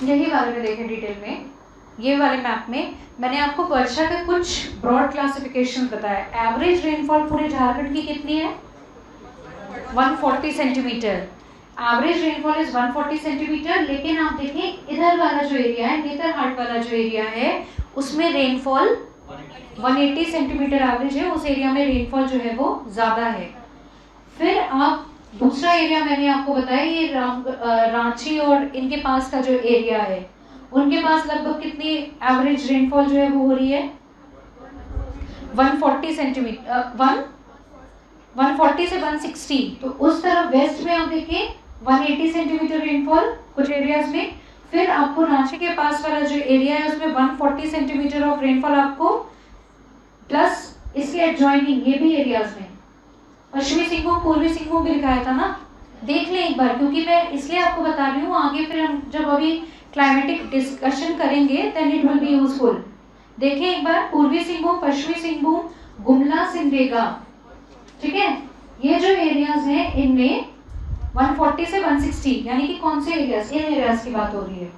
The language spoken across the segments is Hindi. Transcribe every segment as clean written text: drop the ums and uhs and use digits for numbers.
यही बारे में देखें डिटेल में। ये वाले मैप में मैंने आपको वर्षा के कुछ ब्रॉड क्लासिफिकेशन बताया। एवरेज रेनफॉल पूरे झारखंड की कितनी है? 140 centimetre. Average rainfall is 140 centimetre. लेकिन आप देखें इधर वाला जो एरिया है, नेतरहाट वाला जो एरिया है, उसमें रेनफॉल 180 सेंटीमीटर एवरेज है। उस एरिया में रेनफॉल जो है वो ज़्यादा है। फिर आप दूसरा एरिया मैंने आपको बताया, ये रांची और इनके पास का जो एरिया है, उनके पास लगभग कितनी एवरेज रेनफॉल जो है वो हो रही है? 140 सेंटीमीटर, 140 से 160। तो उस तरफ वेस्ट में आप देखें 180 सेंटीमीटर रेनफॉल कुछ एरियाज में। फिर आपको रांची के पास वाला जो एरिया है उसमें 140 सेंटीमीटर ऑफ रेनफॉल आपको, प्लस इसके एडजॉइनिंग ये भी एरियाज में पश्चिमी सिंहभूम, पूर्वी सिंहभूम भी दिखाया था ना, देख लें एक बार, क्योंकि मैं इसलिए आपको बता रही हूँ, आगे फिर हम जब अभी क्लाइमेटिक डिस्कशन करेंगे then it will be useful. देखें एक बार, पूर्वी सिंहभूम, पश्चिमी सिंहभूम, गुमला, सिमडेगा, ठीक है, ये जो एरियाज हैं इनमें 140 से 160, यानी कि कौन से एरियाज? इन एरियाज की बात हो रही है।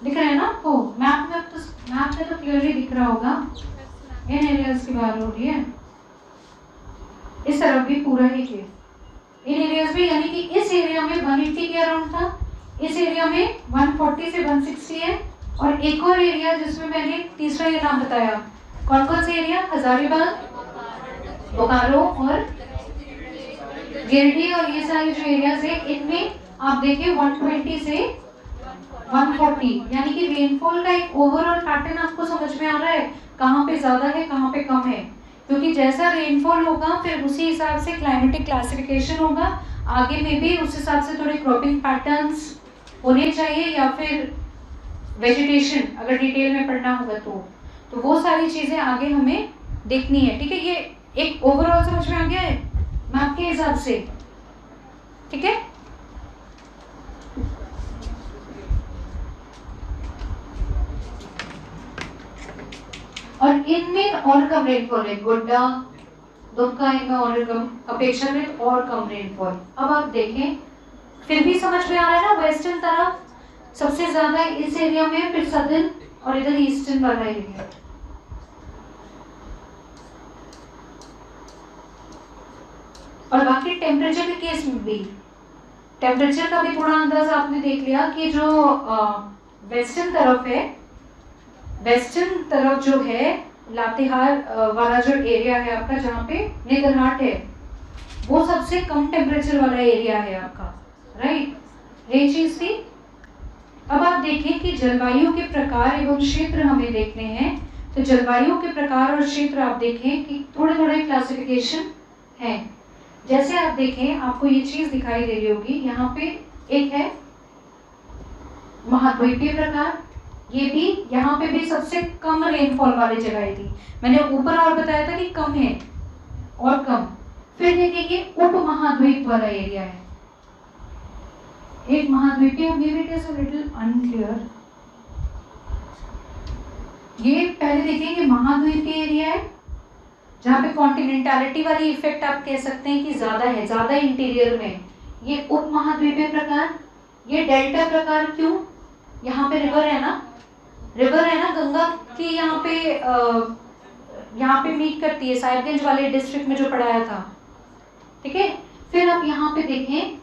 दिख रहा है ना आपको मैप में तो क्लियरली दिख रहा होगा, इन एरियाज की बात हो रही है। इस तरफ भी पूरा ही केस, इन एरियाज में, यानी कि इस एरिया में 180 के अराउंड था, इस एरिया में 140 से 160 है। और एक और एरिया जिसमें मैंने तीसरा ये नाम बताया, कौन कौन से एरिया? हजारीबाग, बोकारो और गिरिडीह, और ये सारे जो एरियाज है इनमें आप देखिए 120 से 140, यानी कि रेनफॉल का एक ओवरऑल पैटर्न आपको समझ में आ रहा है, कहाँ पे ज्यादा है कहाँ पे कम है। क्योंकि जैसा रेनफॉल होगा फिर उसी हिसाब से क्लाइमेटिक क्लासिफिकेशन होगा, आगे में भी उस हिसाब से थोड़े क्रॉपिंग पैटर्न्स होने चाहिए, या फिर वेजिटेशन अगर डिटेल में पढ़ना होगा तो वो सारी चीजें आगे हमें देखनी है। ठीक है, ये एक ओवरऑल समझ में आ गया है मैप के हिसाब से, ठीक है। और इनमें और कम रेनफॉल है, गोड्डा, दुमका, इनमें और कम, अपेक्षाकृत और कम रेनफॉल। अब आप देखें, फिर भी समझ में आ रहा है ना, वेस्टर्न तरफ सबसे ज्यादा इस एरिया में, फिर सदर्न और इधर ईस्टर्न वाला एरिया। और बाकी टेम्परेचर के केस में भी, टेम्परेचर का भी थोड़ा अंदाजा आपने देख लिया कि जो वेस्टर्न तरफ है, वेस्टर्न तरफ जो है लातेहार वाला जो एरिया है आपका, जहाँ पे नेतरहाट है, वो सबसे कम टेम्परेचर वाला एरिया है आपका, राइट, ये चीज थी। अब आप देखें कि जलवायु के प्रकार एवं क्षेत्र हमें देखने हैं। तो जलवायु के प्रकार और क्षेत्र आप देखें कि थोड़े थोड़े क्लासिफिकेशन है। जैसे आप देखें, आपको ये चीज दिखाई दे रही होगी, यहाँ पे एक है महाद्वीपीय प्रकार, ये भी, यहाँ पे भी सबसे कम रेनफॉल वाली जगह थी, मैंने ऊपर और बताया था कि कम है और कम। फिर देखेंगे उप महाद्वीप वाला एरिया है, एक महाद्वीपीय, maybe it is a little unclear, ये पहले देखेंगे महाद्वीपीय एरिया है, जहाँ पे कॉन्टिनेंटलिटी वाली इफेक्ट आप कह सकते हैं कि ज्यादा है, ज्यादा इंटीरियर में। ये उप महाद्वीपीय प्रकार, ये डेल्टा प्रकार, क्यों? यहाँ पे रिवर है ना, गंगा की यहाँ पे मीट करती है, साहिबगंज वाले डिस्ट्रिक्ट में जो पढ़ाया था, ठीक है। फिर आप यहाँ पे देखें,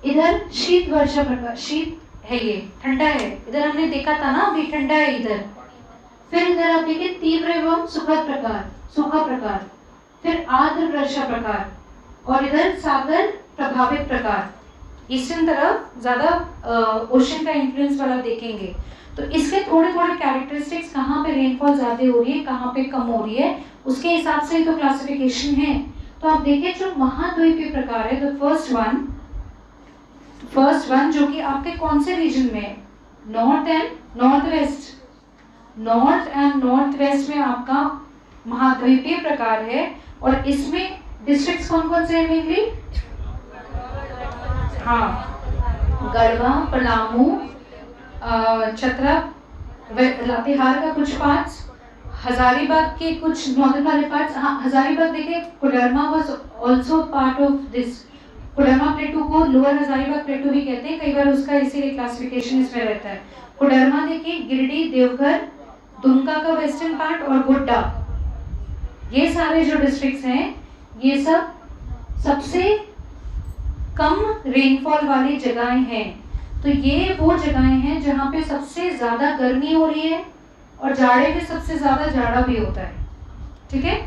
इधर शीत वर्षा प्रकार, शीत है, ये ठंडा है, इधर हमने देखा था ना अभी, ठंडा है इधर। फिर इधर आप देखें तीव्र एवं सुखद प्रकार, सूखा प्रकार, फिर आर्द्र वर्षा प्रकार, और इधर सागर प्रभावित प्रकार। ईस्टर्न तरफ ज्यादा ओशन का इन्फ्लुएंस वाला देखेंगे। तो इसके थोड़े थोड़े कैरेक्टरिस्टिक्स, कहाँ पे रेनफॉल ज्यादा हो रही है, कहाँ पे कम हो रही है, उसके हिसाब से तो क्लासिफिकेशन है। तो आप देखें जो महाद्वीपीय प्रकार है, तो फर्स्ट वन जो कि आपके कौन से रीजन में, नॉर्थ एंड नॉर्थ वेस्ट में आपका महाद्वीपीय प्रकार है। और इसमें डिस्ट्रिक्ट्स कौन कौन से हैं मेनली? हाँ, गढ़वा, पलामू, चतरा, लातेहार का कुछ पार्ट्स, हजारीबाग के कुछ नॉर्दर्न वाले पार्ट्स। हाँ, हजारीबाग देखिए, Koderma was also part of this, Koderma प्लेटू को लोअर हजारीबाग प्लेटू भी कहते हैं, कई बार उसका इसीलिए क्लासिफिकेशन इसमें रहता है। कोडरमा देखिए, गिरिडीह, देवघर, दुमका का वेस्टर्न पार्ट और गोड्डा, ये सारे जो डिस्ट्रिक्ट्स हैं ये सब सबसे कम रेनफॉल वाली जगहें हैं। तो ये वो जगहें हैं जहाँ पे सबसे ज्यादा गर्मी हो रही है और जाड़े में सबसे ज्यादा जाड़ा भी होता है, ठीक है।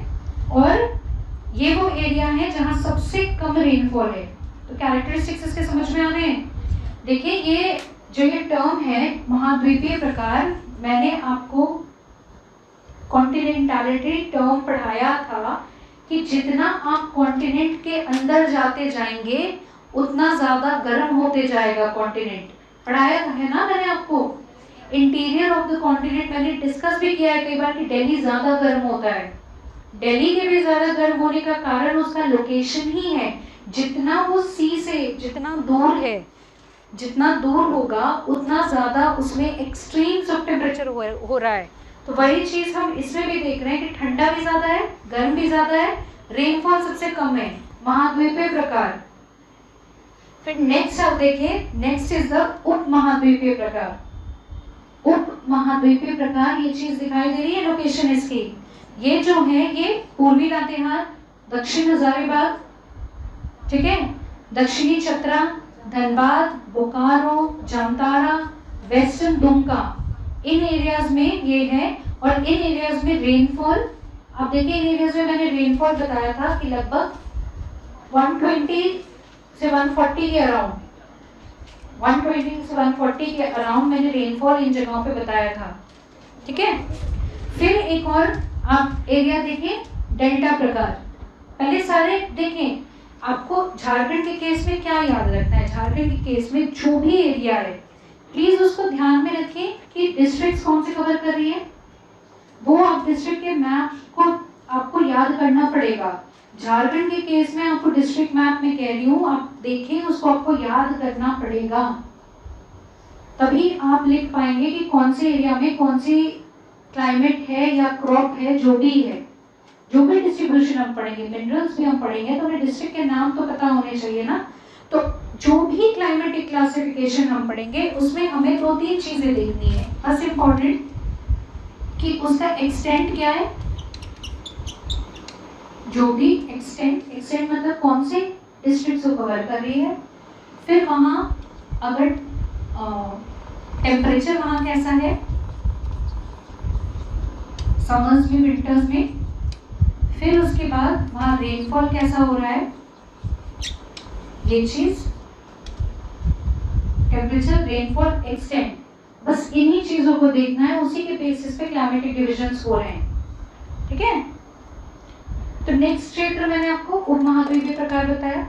और ये वो एरिया है जहाँ सबसे कम रेनफॉल है। तो कैरेक्टरिस्टिक्स इसके समझ में आ रहे हैं। देखिए ये जो ये टर्म है महाद्वीपीय प्रकार, मैंने आपको कॉन्टिनेंटैलिटी टर्म पढ़ाया था कि जितना आप कॉन्टिनेंट के अंदर जाते जाएंगे उतना ज्यादा गर्म होते जाएगा कॉन्टिनेंट। पढ़ाया है ना मैंने आपको। इंटीरियर ऑफ द कॉन्टिनेंट मैंने डिस्कस भी किया है कई बार कि दिल्ली ज्यादा गर्म होता है। दिल्ली के भी ज्यादा गर्म होने का कारण उसका लोकेशन ही है। जितना वो सी से जितना दूर है, जितना दूर होगा उतना ज्यादा उसमें एक्सट्रीम्स ऑफ टेम्परेचर हो रहा है। तो वही चीज हम इसमें भी देख रहे हैं कि ठंडा भी ज्यादा है, गर्म भी ज्यादा है, रेनफॉल सबसे कम है, महाद्वीपीय प्रकार। फिर नेक्स्ट आप देखिए, नेक्स्ट इज द उप महाद्वीपीय प्रकार। उप महाद्वीपीय प्रकार, ये चीज दिखाई दे रही है लोकेशन इसकी। ये जो है ये पूर्वी लातेहार, दक्षिण हजारीबाग, ठीक है, दक्षिणी चतरा, धनबाद, बोकारो, जामताड़ा, वेस्टर्न दुमका, इन एरियाज में ये है। और इन एरियाज में रेनफॉल आप देखिए, इन एरियाज में मैंने रेनफॉल बताया था कि लगभग 120 से 140 के अराउंड, 120 से 140 के अराउंड मैंने रेनफॉल इन जगहों पे बताया था, ठीक है। फिर एक और आप एरिया देखिए, डेल्टा प्रकार। पहले सारे देखें, आपको झारखंड के केस में क्या याद रखना है। झारखंड के केस में जो भी एरिया है प्लीज उसको ध्यान में रखिए कि डिस्ट्रिक्ट कौन से कवर कर रही है, वो आप डिस्ट्रिक्ट के मैप को आपको याद करना पड़ेगा। झारखंड के केस में आपको डिस्ट्रिक्ट मैप में कह रही हूँ, आप देखें उसको, आपको याद करना पड़ेगा, तभी आप लिख पाएंगे कि कौन से एरिया में कौन सी क्लाइमेट है या क्रॉप है, जो भी है, जो भी डिस्ट्रीब्यूशन हम पढ़ेंगे, मिनरल्स भी हम पढ़ेंगे, तो हमें डिस्ट्रिक्ट के नाम तो पता होने चाहिए ना। तो जो भी क्लाइमेटिक क्लासिफिकेशन हम पढ़ेंगे उसमें हमें 2-3 चीजें देखनी है बस इम्पोर्टेंट, कि उसका एक्सटेंट क्या है, जो भी एक्सटेंट मतलब कौन से डिस्ट्रिक्ट को कवर कर रही है। फिर वहाँ अगर टेम्परेचर वहाँ कैसा है, समर्स में, विंटर्स में। फिर उसके बाद वहाँ रेनफॉल कैसा हो रहा है, ये चीज, टेम्परेचर, रेनफॉल, एक्सटेंट, बस इन्हीं चीजों को देखना है। उसी के बेसिस पे क्लाइमेटिक डिविजन्स हो रहे हैं, ठीक है। तो नेक्स्ट क्षेत्र मैंने आपको उप महाद्वीपीय प्रकार बताया,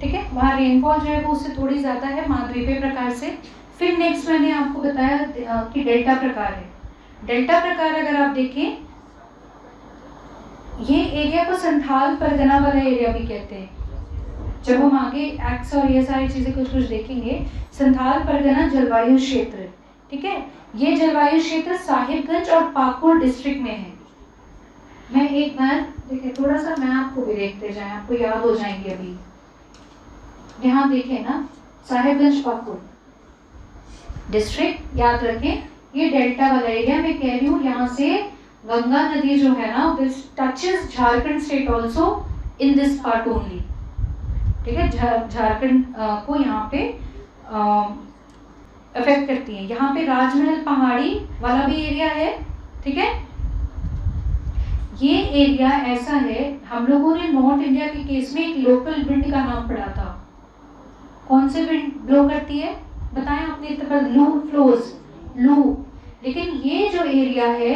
ठीक है। वहाँ रेनफॉल जो है वो उससे थोड़ी ज्यादा है महाद्वीपीय प्रकार से। फिर नेक्स्ट मैंने आपको बताया कि डेल्टा प्रकार है। डेल्टा प्रकार अगर आप देखें, ये एरिया को संथाल परगना वाला एरिया भी कहते हैं। जब हम आगे एक्ट्स और ये सारी चीजें कुछ देखेंगे, संथाल परगना जलवायु क्षेत्र, ठीक है। ये जलवायु क्षेत्र साहिबगंज और पाकुड़ डिस्ट्रिक्ट में है। मैं एक बार देखिए, थोड़ा सा मैं आपको भी देखते जाएं, आपको याद हो जाएंगे अभी। यहाँ देखें ना, साहिबगंज पाकुड़ डिस्ट्रिक्ट, याद रखें ये डेल्टा वाला एरिया। मैं कह रही हूँ यहाँ से गंगा नदी जो है ना, this touches Jharkhand state also in this part only, ठीक है। झारखंड को यहाँ पे अफेक्ट करती है। यहाँ पे राजमहल पहाड़ी वाला भी एरिया है, ठीक है। ये एरिया ऐसा है, हम लोगों ने नॉर्थ इंडिया के केस में एक लोकल विंड का नाम पढ़ा था। कौन से विंड ब्लो करती है बताएं आपने, लू फ्लोज, लू। लेकिन ये जो एरिया है,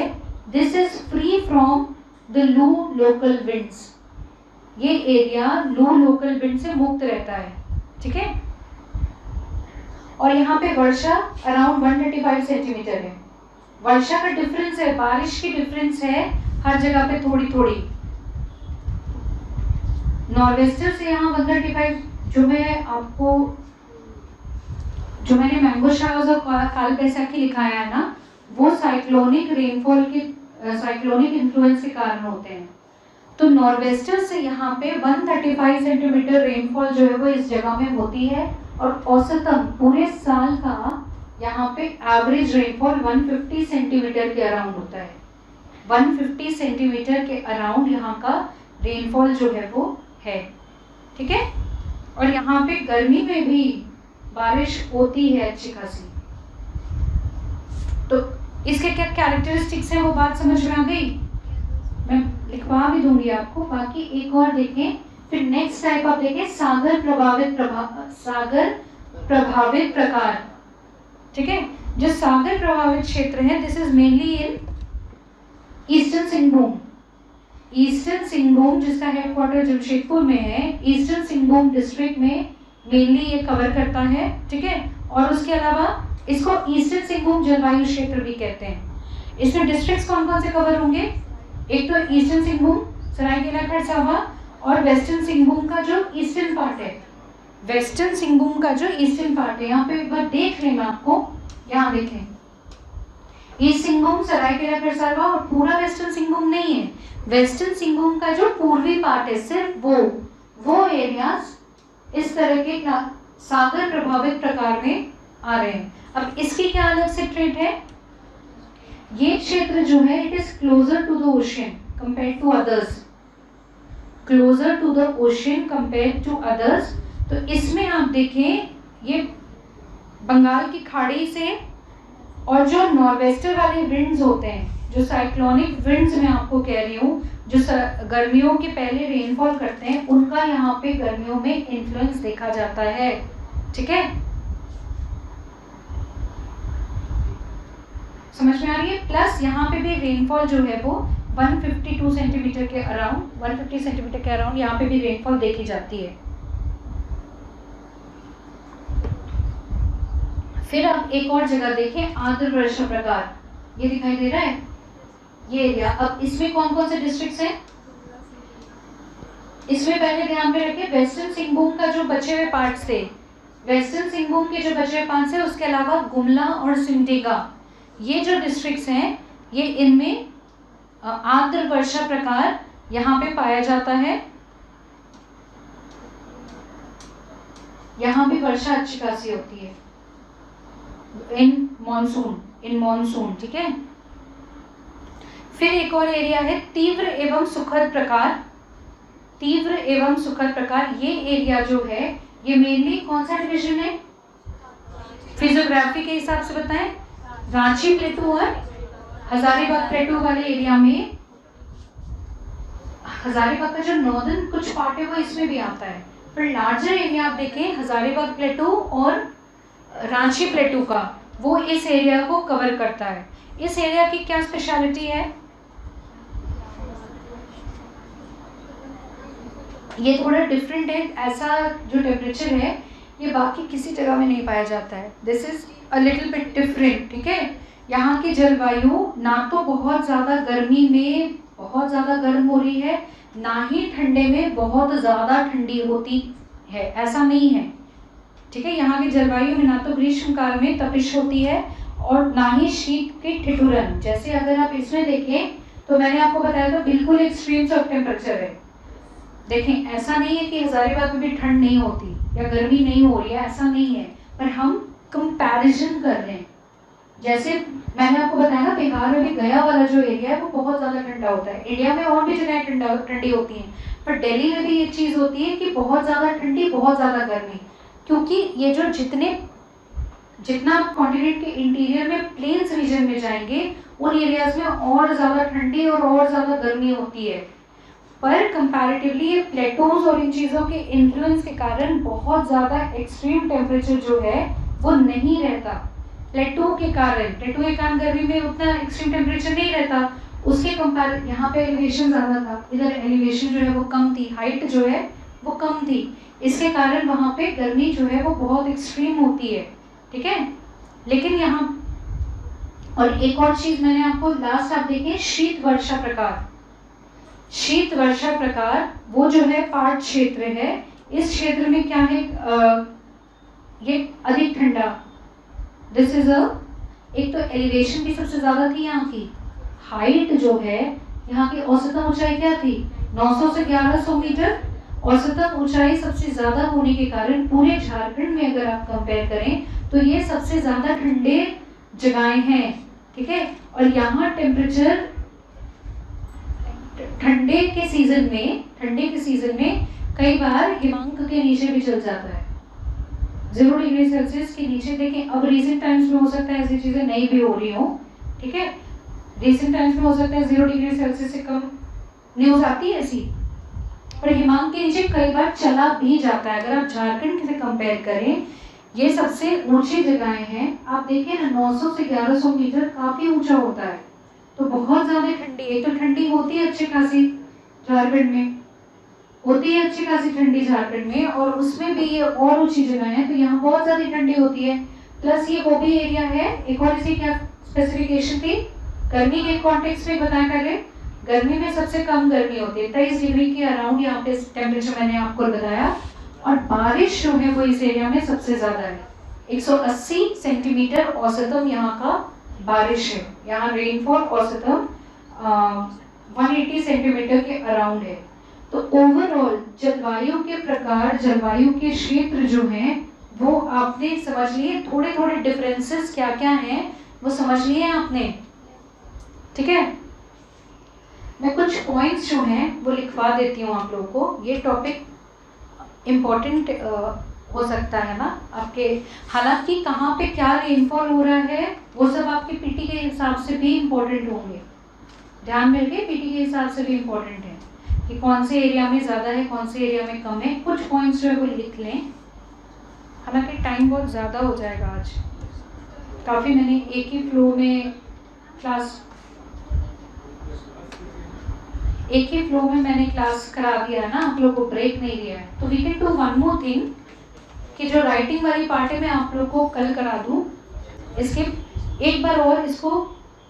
this is free from the लू लोकल विंड्स। ये एरिया लू लोकल विंड से मुक्त रहता है, ठीक है। और यहाँ पे वर्षा अराउंड 135 सेंटीमीटर है। वर्षा का डिफरेंस है, बारिश की डिफरेंस है हर जगह पे थोड़ी थोड़ी। नॉर्वेस्टर से यहाँ 135, जो मैं आपको, जो मैंने मैंगो शावर्स और काल बैसाखी लिखाया है ना, वो साइक्लोनिक रेनफॉल के, साइक्लोनिक इन्फ्लुएंस के कारण होते हैं। तो नॉर्वेस्टर से यहाँ पे 135 सेंटीमीटर रेनफॉल जो है वो इस जगह में होती है, और औसतन पूरे साल का यहाँ पे एवरेज रेनफॉल 150 सेंटीमीटर के अराउंड होता है। 150 सेंटीमीटर के अराउंड यहाँ का रेनफॉल जो है वो है, ठीक है। और यहाँ पे गर्मी में भी बारिश होती है अच्छी खासी। तो इसके क्या कैरेक्टरिस्टिक्स हैं वो बात समझ में आ गई? मैं लिखवा भी दूंगी आपको। बाकी एक और देखें, फिर नेक्स्ट टाइप आप देखें सागर प्रभावित प्रकार, ठीक है। जो सागर प्रभावित क्षेत्र है, this is mainly in eastern Singhbhum. Eastern Singhbhum जिसका हेडक्वार्टर जमशेदपुर में है, ईस्टर्न सिंहभूम डिस्ट्रिक्ट में मेनली ये कवर करता है, ठीक है। और उसके अलावा इसको ईस्टर्न सिंहभूम जलवायु क्षेत्र भी कहते हैं। इसमें डिस्ट्रिक्ट्स कौन कौन से कवर होंगे? एक तो ईस्टर्न सिंहभूम, सरायकेला खरसावां, और वेस्टर्न सिंहभूम का जो ईस्टर्न पार्ट है, वेस्टर्न सिंहभूम का जो ईस्टर्न पार्ट है। यहाँ पे एक बार देख लें, मैं आपको यहाँ देखें, ईस्ट सिंहभूम, सरायकेला खरसावां और पूरा वेस्टर्न सिंहभूम नहीं है। वेस्टर्न सिंहभूम का जो पूर्वी पार्ट है, सिर्फ वो एरियाज इस तरह के सागर प्रभावित प्रकार में आ रहे हैं। अब इसकी क्या अलग से ट्रेट है? ये क्षेत्र जो है it is closer to the ocean compare to others, closer to the ocean compare to others. तो इसमें आप देखें, ये बंगाल की खाड़ी से और जो नॉर्वेस्टर वाले विंड्स होते हैं, जो साइक्लोनिक विंड्स मैं आपको कह रही हूँ, जो गर्मियों के पहले रेनफॉल करते हैं, उनका यहाँ पे गर्मियों में इन्फ्लुएंस देखा जाता है, ठीक है। समझ में आ रही है? प्लस यहाँ पे भी रेनफॉल जो है वो 152 सेंटीमीटर के अराउंड, 150 सेंटीमीटर के अराउंड यहाँ पे भी रेनफॉल देखी जाती है। फिर आप एक और जगह देखें, आर्द्र वर्षा प्रकार, ये दिखाई दे रहा है ये एरिया। अब इसमें कौन कौन से डिस्ट्रिक्ट्स हैं? इसमें पहले ध्यान में रखें, वेस्टर्न सिंहभूम का जो बचे हुए पार्ट्स थे, वेस्टर्न सिंहभूम के जो बचे हुए पार्ट्स हैं, उसके अलावा गुमला और सिमडेगा, ये जो डिस्ट्रिक्ट्स हैं, ये इनमें आर्द्र वर्षा प्रकार यहाँ पे पाया जाता है। यहाँ भी वर्षा अच्छी खासी होती है इन मॉनसून, ठीक है। फिर एक और एरिया है तीव्र एवं सुखद प्रकार। तीव्र एवं सुखद प्रकार, ये एरिया जो है ये मेनली कौन सा डिवीजन है? फिजियोग्राफी के हिसाब से बताएं, रांची प्लेटू और हजारीबाग प्लेटू वाले एरिया में, हजारीबाग का जो नॉर्दर्न कुछ पार्ट है वो इसमें भी आता है, पर लार्जर एरिया आप देखें हजारीबाग प्लेटू और रांची प्लेटू का, वो इस एरिया को कवर करता है। इस एरिया की क्या स्पेशलिटी है? ये थोड़ा डिफरेंट है, ऐसा जो टेम्परेचर है ये बाकी किसी जगह में नहीं पाया जाता है। This is a little bit different, ठीक है। यहाँ की जलवायु ना तो बहुत ज़्यादा गर्मी में बहुत ज़्यादा गर्म हो रही है, ना ही ठंडे में बहुत ज़्यादा ठंडी होती है, ऐसा नहीं है, ठीक है। यहाँ की जलवायु में ना तो ग्रीष्म काल में तपिश होती है और ना ही शीत की ठिठुरन। जैसे अगर आप इसमें देखें तो मैंने आपको बताया था बिल्कुल एक्सट्रीम्स ऑफ टेम्परेचर है। देखें, ऐसा नहीं है कि हजारीबाग में भी ठंड नहीं होती या गर्मी नहीं हो रही है, ऐसा नहीं है, पर हम कंपैरिजन कर रहे हैं। जैसे मैंने आपको बताया ना, बिहार में भी गया वाला जो एरिया है वो बहुत ज़्यादा ठंडा होता है। इंडिया में और भी जगह ठंडी होती हैं, पर दिल्ली में भी एक चीज़ होती है कि बहुत ज़्यादा ठंडी, बहुत ज़्यादा गर्मी, क्योंकि ये जो जितना आप कॉन्टिनेंट के इंटीरियर में प्लेन्स रीजन में जाएंगे, उन एरियाज में और ज़्यादा ठंडी और ज़्यादा गर्मी होती है। पर कंपैरेटिवली ये प्लेटोज और इन चीज़ों के इन्फ्लुएंस के कारण बहुत ज़्यादा एक्सट्रीम टेम्परेचर जो है वो नहीं रहता। प्लेटो के कारण गर्मी में उतना एक्सट्रीम टेम्परेचर नहीं रहता। उसके कंपेयर यहाँ पे एलिवेशन ज़्यादा था, इधर एलिवेशन जो है वो कम थी, हाइट जो है वो कम थी, इसके कारण वहाँ पे गर्मी जो है वो बहुत एक्सट्रीम होती है, ठीक है। लेकिन यहाँ और एक और चीज़ मैंने आपको लास्ट आप देखें, शीत वर्षा प्रकार। शीत वर्षा प्रकार वो जो है पार्ट क्षेत्र है, इस क्षेत्र में क्या है, ये अधिक ठंडा। दिस इज एक तो एलिवेशन भी सबसे ज़्यादा थी, यहाँ की हाइट जो है, यहाँ की औसतन ऊंचाई क्या थी 900 से 1100 मीटर औसतन ऊंचाई सबसे ज्यादा होने के कारण पूरे झारखंड में अगर आप कंपेयर करें तो ये सबसे ज्यादा ठंडे जगहें हैं, ठीक है। और यहाँ टेम्परेचर ठंडे के सीजन में कई बार हिमांक के नीचे भी चल जाता है, 0 डिग्री सेल्सियस के नीचे। देखें अब रिसेंट टाइम्स में हो सकता है ऐसी चीजें नहीं भी हो रही हो, ठीक है। रिसेंट टाइम्स में हो सकता है 0 डिग्री सेल्सियस से कम न्यूज आती है ऐसी, पर हिमांक के नीचे कई बार चला भी जाता है। अगर आप झारखंड से कंपेयर करें, ये सबसे ऊंची जगहें हैं। आप देखिए ना 900 से 1100 मीटर काफी ऊंचा होता है, तो बहुत ज्यादा ठंडी, एक तो ठंडी होती है अच्छी खासी झारखंड में, होती है अच्छी खासी ठंडी झारखंड में, और उसमें भी ये और ऊंची जगह है तो यहाँ बहुत ज्यादा ठंडी होती है। प्लस ये वो भी एरिया है, एक और इसी क्या स्पेसिफिकेशन थी गर्मी के कॉन्टेक्स्ट में बताया पहले, गर्मी में सबसे कम गर्मी होती है 23 डिग्री के अराउंड यहाँ पे टेम्परेचर मैंने आपको बताया। और बारिश जो है वो इस एरिया में सबसे ज्यादा है, 180 सेंटीमीटर औसतन यहाँ का बारिश है। यहाँ रेनफॉल औसतन 180 सेंटीमीटर के अराउंड है। तो ओवरऑल जलवायु के प्रकार, जलवायु के क्षेत्र जो हैं वो आपने समझ लिए, थोड़े थोड़े डिफरेंसेस क्या क्या हैं वो समझ लिए आपने, ठीक है। मैं कुछ पॉइंट्स जो हैं वो लिखवा देती हूँ आप लोगों को, ये टॉपिक इम्पोर्टेंट हो सकता है ना आपके, हालांकि कहाँ पे क्या रेनफॉल हो रहा है वो सब आपके पीटी के हिसाब से भी इम्पोर्टेंट होंगे, ध्यान में रखिए पीटी के हिसाब से भी इम्पोर्टेंट है कि कौन से एरिया में ज़्यादा है कौन से एरिया में कम है। कुछ पॉइंट्स जो है वो लिख लें, हालांकि टाइम बहुत ज़्यादा हो जाएगा आज, काफ़ी मैंने एक ही फ्लो में क्लास करा दिया है ना, आप लोगों को ब्रेक नहीं दिया है। तो we can do one more thing कि जो राइटिंग वाली पार्ट है मैं आप लोगों को कल करा दूँ, इसके एक बार और इसको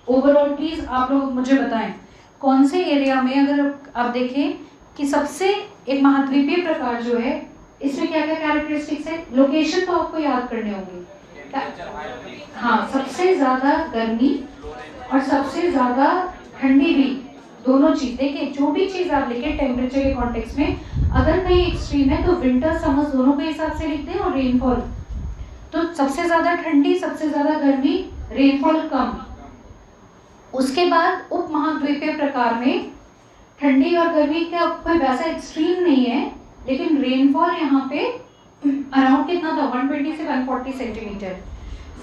ओवरऑल प्लीज़ आप लोग मुझे बताएं कौन से एरिया में, अगर आप देखें कि सबसे एक महाद्वीपीय प्रकार जो है इसमें क्या क्या कैरेक्टरिस्टिक्स है, लोकेशन तो आपको याद करने होंगे। हाँ, सबसे ज़्यादा गर्मी और सबसे ज़्यादा ठंडी भी, दोनों चीज देखिए, जो भी चीज आप लिखे टेम्परेचर के कॉन्टेक्स्ट में, अगर कहीं एक्सट्रीम है तो विंटर समर दोनों के हिसाब से लिखते हैं, और रेनफॉल तो सबसे ज्यादा ठंडी सबसे ज्यादा गर्मी, रेनफॉल कम। उसके बाद उप महाद्वीपीय प्रकार में ठंडी और गर्मी का कोई वैसा एक्सट्रीम नहीं है, लेकिन रेनफॉल यहाँ पे अराउंड कितना था 120 से 140 सेंटीमीटर।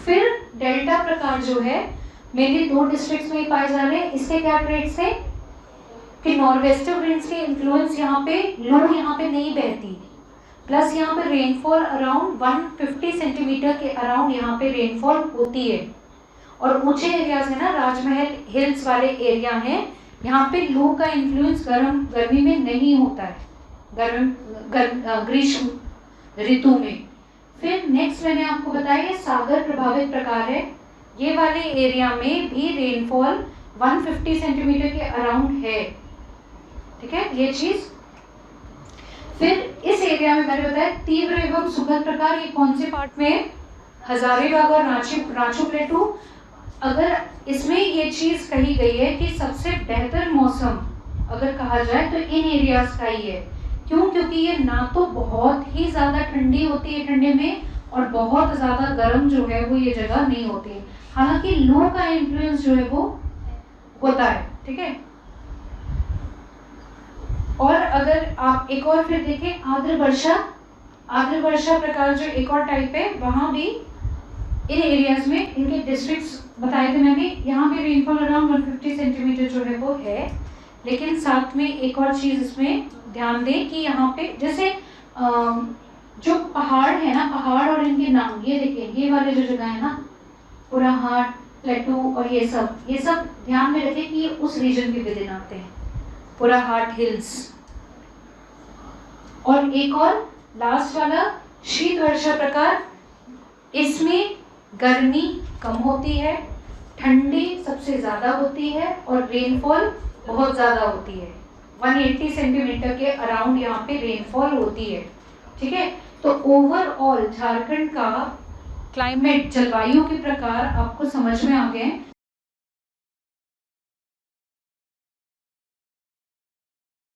फिर डेल्टा प्रकार जो है मेनली 2 डिस्ट्रिक्ट्स में पाए जा रहे हैं। इसके क्या ट्रेड्स है कि नॉर्वेस्टर विंड्स के इन्फ्लुएंस यहाँ पे, लो यहाँ पे नहीं बहती, प्लस यहाँ पे रेनफॉल अराउंड 150 सेंटीमीटर के अराउंड यहाँ पे रेनफॉल होती है। और ऊंचे एरियाज है ना, राजमहल हिल्स वाले एरिया हैं, यहाँ पे लू का इन्फ्लुएंस गर्मी में नहीं होता है, ग्रीष्म ऋतु में। फिर नेक्स्ट मैंने आपको बताया सागर प्रभावित प्रकार है, ये वाले एरिया में भी रेनफॉल 150 सेंटीमीटर के अराउंड है, ठीक है ये चीज। फिर इस एरिया में मैंने बताया तीव्र एवं सुखद प्रकार, ये कौन से पार्ट में है, हजारीबाग और रांचू प्लेटू। अगर इसमें ये चीज कही गई है कि सबसे बेहतर मौसम अगर कहा जाए तो इन एरियाज का ही है। क्यों? क्योंकि ये ना तो बहुत ही ज्यादा ठंडी होती है ठंडे में, और बहुत ज्यादा गर्म जो है वो ये जगह नहीं होती है। हालांकि लो का इन्फ्लुएंस जो है वो होता है, ठीक है। और अगर आप एक और फिर देखें आर्द्र वर्षा प्रकार जो एक और टाइप है, वहां भी इन एरियाज में इनके डिस्ट्रिक्ट्स बताए थे मैंने, यहाँ भी रेनफॉल अराउंड 150 सेंटीमीटर जो है वो है। लेकिन साथ में एक और चीज इसमें ध्यान दें कि यहाँ पे जैसे जो पहाड़ है ना, पहाड़ और इनके नाम, ये देखिए ये वाले जो जगह है ना, पुराहाट प्लेटू और ये सब ध्यान में रखें कि ये उस रीजन के विद इन आते हैं, पुराहाट हिल्स। और एक और लास्ट वाला शीत वर्षा प्रकार, इसमें गर्मी कम होती है, ठंडी सबसे ज्यादा होती है और रेनफॉल बहुत ज्यादा होती है, 180 सेंटीमीटर के अराउंड यहाँ पे रेनफॉल होती है, ठीक है। तो ओवरऑल झारखंड का क्लाइमेट, जलवायु के प्रकार आपको समझ में आ गए।